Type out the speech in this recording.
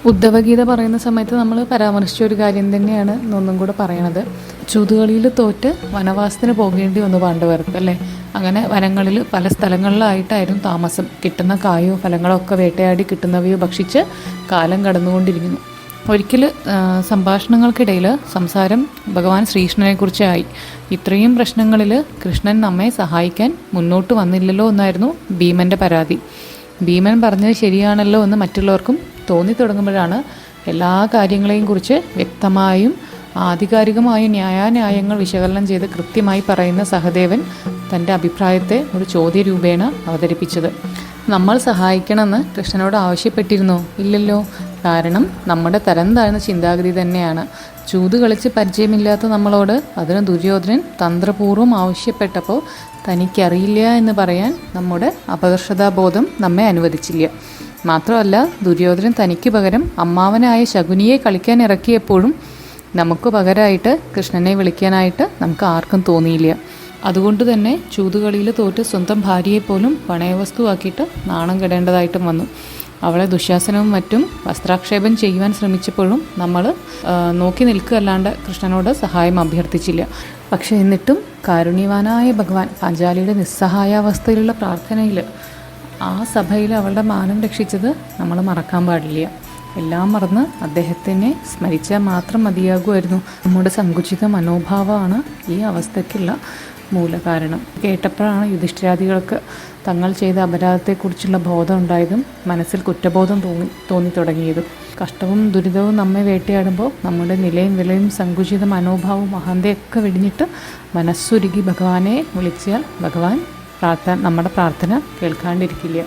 ഉദ്ധവഗീത പറയുന്ന സമയത്ത് നമ്മൾ പരാമർശിച്ച ഒരു കാര്യം തന്നെയാണ് ഒന്നും കൂടെ പറയണത്. ചൂതുകളിയിൽ തോറ്റ് വനവാസത്തിന് പോകേണ്ടി വന്നു പാണ്ഡവർക്ക് അല്ലേ. അങ്ങനെ വനങ്ങളിൽ പല സ്ഥലങ്ങളിലായിട്ടായിരുന്നു താമസം. കിട്ടുന്ന കായോ ഫലങ്ങളോ ഒക്കെ വേട്ടയാടി കിട്ടുന്നവയോ ഭക്ഷിച്ച് കാലം കടന്നുകൊണ്ടിരിക്കുന്നു. ഒരിക്കൽ സംഭാഷണങ്ങൾക്കിടയിൽ സംസാരം ഭഗവാൻ ശ്രീകൃഷ്ണനെക്കുറിച്ചായി. ഇത്രയും പ്രശ്നങ്ങളിൽ കൃഷ്ണൻ നമ്മെ സഹായിക്കാൻ മുന്നോട്ട് വന്നില്ലല്ലോ എന്നായിരുന്നു ഭീമൻ്റെ പരാതി. ഭീമൻ പറഞ്ഞത് ശരിയാണല്ലോ എന്ന് മറ്റുള്ളവർക്കും തോന്നി തുടങ്ങുമ്പോഴാണ് എല്ലാ കാര്യങ്ങളെയും കുറിച്ച് വ്യക്തമായും ആധികാരികമായും ന്യായാന്യായങ്ങൾ വിശകലനം ചെയ്ത് കൃത്യമായി പറയുന്ന സഹദേവൻ തൻ്റെ അഭിപ്രായത്തെ ഒരു ചോദ്യരൂപേണ അവതരിപ്പിച്ചത്. നമ്മൾ സഹായിക്കണമെന്ന് കൃഷ്ണനോട് ആവശ്യപ്പെട്ടിരുന്നോ? ഇല്ലല്ലോ. കാരണം നമ്മുടെ തരം താഴ്ന്ന ചിന്താഗതി തന്നെയാണ്. ചൂത് കളിച്ച് പരിചയമില്ലാത്ത നമ്മളോട് അതിന് ദുര്യോധനൻ തന്ത്രപൂർവ്വം ആവശ്യപ്പെട്ടപ്പോൾ തനിക്കറിയില്ല എന്ന് പറയാൻ നമ്മുടെ അപകർഷതാബോധം നമ്മെ അനുവദിച്ചില്ല. മാത്രമല്ല, ദുര്യോധനൻ തനിക്ക് പകരം അമ്മാവനായ ശകുനിയെ കളിക്കാൻ ഇറക്കിയപ്പോഴും നമുക്ക് പകരമായിട്ട് കൃഷ്ണനെ വിളിക്കാനായിട്ട് നമുക്ക് ആർക്കും തോന്നിയില്ല. അതുകൊണ്ട് തന്നെ ചൂതുകളിയിൽ തോറ്റ് സ്വന്തം ഭാര്യയെപ്പോലും പണയവസ്തുവാക്കിയിട്ട് നാണം കെടേണ്ടതായിട്ടും വന്നു. അവളെ ദുശാസനവും മറ്റും വസ്ത്രാക്ഷേപം ചെയ്യുവാൻ ശ്രമിച്ചപ്പോഴും നമ്മൾ നോക്കി നിൽക്കുകയല്ലാണ്ട് കൃഷ്ണനോട് സഹായം അഭ്യർത്ഥിച്ചില്ല. പക്ഷേ എന്നിട്ടും കാരുണ്യവാനായ ഭഗവാൻ പാഞ്ചാലിയുടെ നിസ്സഹായാവസ്ഥയിലുള്ള പ്രാർത്ഥനയിൽ ആ സഭയിൽ അവളുടെ മാനം രക്ഷിച്ചത് നമ്മൾ മറക്കാൻ പാടില്ല. എല്ലാം മറന്ന് അദ്ദേഹത്തിനെ സ്മരിച്ചാൽ മാത്രം മതിയാകുമായിരുന്നു. നമ്മുടെ സങ്കുചിത മനോഭാവമാണ് ഈ അവസ്ഥയ്ക്കുള്ള മൂലകാരണം. കേട്ടപ്പോഴാണ് യുധിഷ്ഠിരാദികൾക്ക് തങ്ങൾ ചെയ്ത അപരാധത്തെക്കുറിച്ചുള്ള ബോധം ഉണ്ടായതും മനസ്സിൽ കുറ്റബോധം തോന്നി തുടങ്ങിയതും. കഷ്ടവും ദുരിതവും നമ്മെ വേട്ടയാടുമ്പോൾ നമ്മുടെ നിലയും വിലയും സങ്കുചിത മനോഭാവവും അഹന്തയൊക്കെ വെടിഞ്ഞിട്ട് മനസ്സുരുകി ഭഗവാനെ വിളിച്ചാൽ ഭഗവാൻ നമ്മുടെ പ്രാർത്ഥന കേൾക്കാണ്ടിരിക്കില്ല.